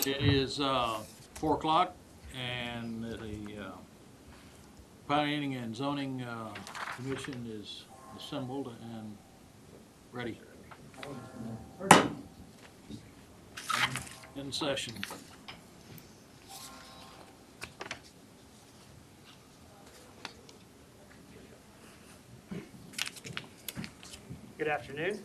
It is 4 o'clock, and the Planning and Zoning Commission is assembled and ready. In session. Good afternoon.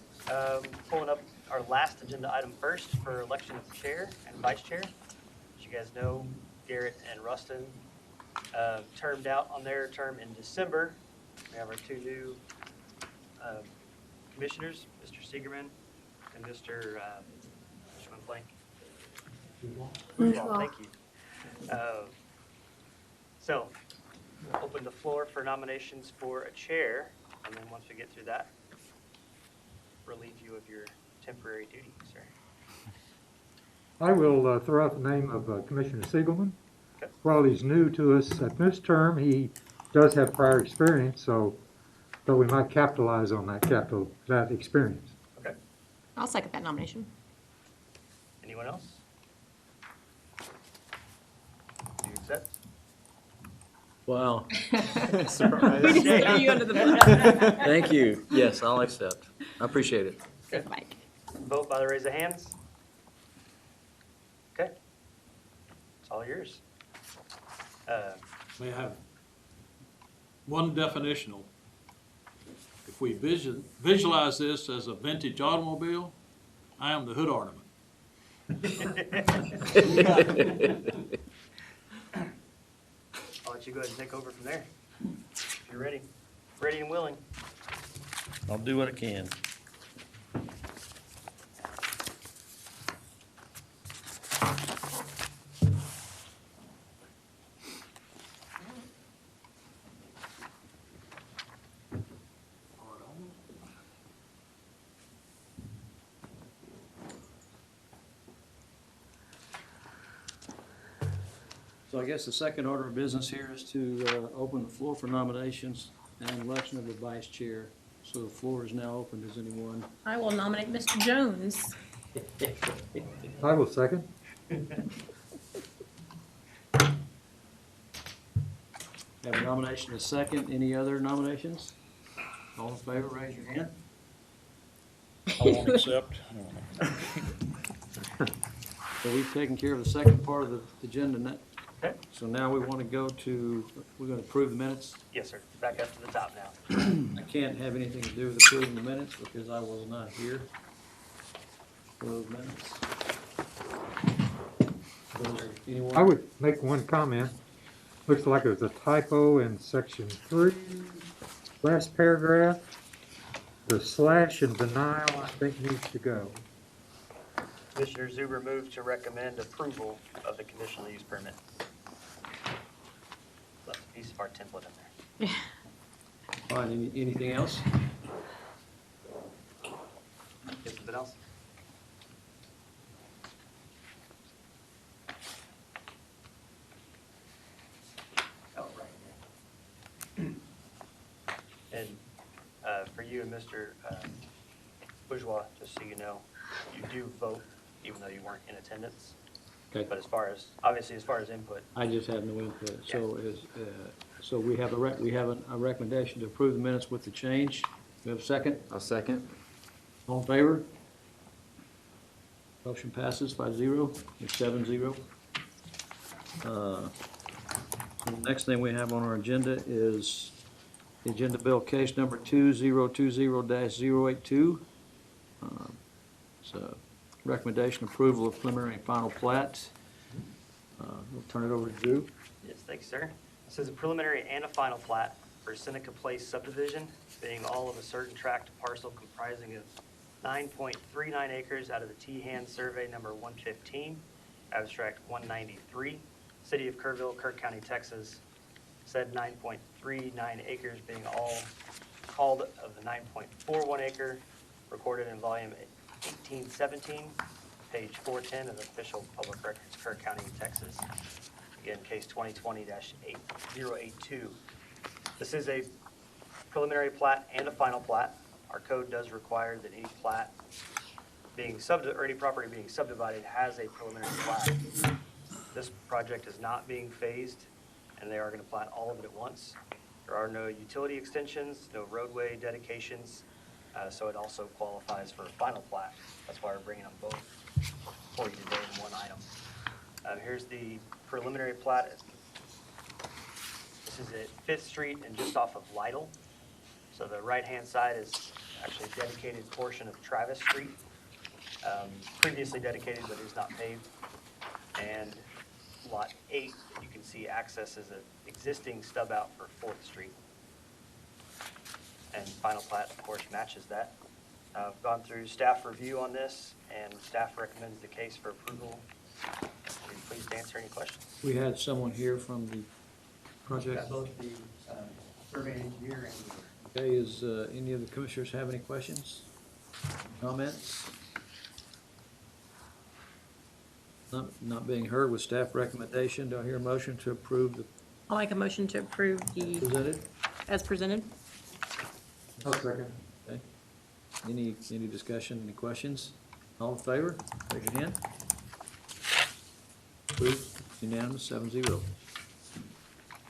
Pulling up our last agenda item first for election of chair and vice chair. As you guys know, Garrett and Rustin termed out on their term in December. We have our two new commissioners, Mr. Seigerman and Mr. Which one blank? Bourgeois, thank you. So, we'll open the floor for nominations for a chair, and then once we get through that, relieve you of your temporary duty, sir. I will throw out the name of Commissioner Siegelman. Okay. While he's new to us at this term, he does have prior experience, so we might capitalize on that experience. Okay. I'll second that nomination. Anyone else? Do you accept? Wow. We Surprise. just threw you under the bus. Thank you. Yes, I'll accept. I appreciate it. Okay. Mike. Vote by the raise of hands. Okay. It's all yours. May I have one definitional? If we visualize this as a vintage automobile, I am the hood ornament. I'll let you go ahead and take over from there. If you're ready. Ready and willing. I'll do what I can. So I guess the second order of business here is to open the floor for nominations and election of the vice chair. So the floor is now open. Does anyone? I will nominate Mr. Jones. I will second. Have a nomination, a second. Any other nominations? All in favor, raise your hand. I won't accept. So we've taken care of the second part of the agenda. Okay. So now we want to go to, we're going to approve the minutes. Yes, sir. Back up to the top now. I can't have anything to do with approving the minutes because I was not here for those minutes. Anyone? I would make one comment. Looks like there's a typo in section 3, last paragraph. The slash in denial, I think, needs to go. Commissioner Zuber moved to recommend approval of the conditional use permit. Left a piece of our template in there. All right, anything else? Anything else? Oh, right. And for you and Mr. Bourgeois, just so you know, you do vote even though you weren't in attendance. Okay. But as far as, obviously, as far as input, I just have no input. So we have a recommendation to approve the minutes with the change. We have a second? I'll second. All in favor? Motion passes 5-0, or 7-0. So the next thing we have on our agenda is the agenda bill case number 2020-082. So recommendation approval of preliminary and final plat. We'll turn it over to Drew. yes, thanks, sir. This is a preliminary and a final plat for Seneca Place subdivision, being all of a certain tract parcel comprising of 9.39 acres out of the T-Hand Survey number 115, abstract 193, City of Kerrville, Kirk County, Texas. Said 9.39 acres being all called of the 9.41 acre recorded in volume 1817, page 410 of the official public records, Kirk County, Texas. Again, case 2020-8082. This is a preliminary plat and a final plat. Our code does require that any plat or any property being subdivided has a preliminary plat. This project is not being phased, and they are going to plat all of it at once. There are no utility extensions, no roadway dedications, so it also qualifies for a final plat. That's why we're bringing them both for you today in one item. Here's the preliminary plat. This is at Fifth Street and just off of Lytle. So the right-hand side is actually a dedicated portion of Travis Street, previously dedicated but is not paved. And Lot 8, you can see accesses an existing stub out for 4th Street. And final plat, of course, matches that. I've gone through staff review on this, and staff recommends the case for approval. Are you pleased to answer any questions? We had someone here from the project. Both the survey engineer and Okay, is any of the commissioners have any questions, comments? Not being heard with staff recommendation, do I hear a motion to approve the I'll make a motion to approve the, presented? as presented. I'll second. Okay. Any discussion, any questions? All in favor, raise your hand. Approved, unanimous, 7-0.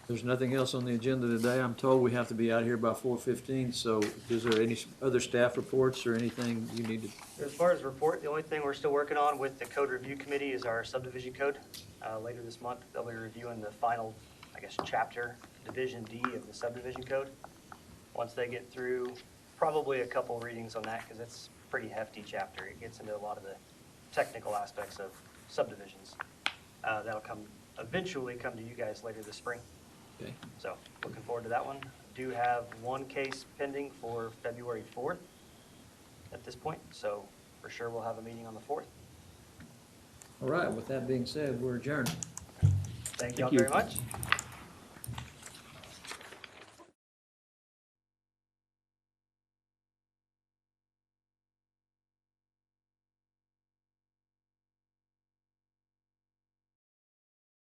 There's nothing else on the agenda today. I'm told we have to be out here by 4:15, so is there any other staff reports or anything you need to? as far as report, the only thing we're still working on with the code review committee is our subdivision code. Later this month, they'll be reviewing the final, chapter, Division D of the subdivision code. Once they get through, probably a couple readings on that, because it's a pretty hefty chapter. It gets into a lot of the technical aspects of subdivisions. That'll eventually come to you guys later this spring. Okay. So, looking forward to that one. Do have one case pending for February 4th at this point, so for sure we'll have a meeting on the 4th. All right, with that being said, we're adjourned. Thank you all Thank you. very much.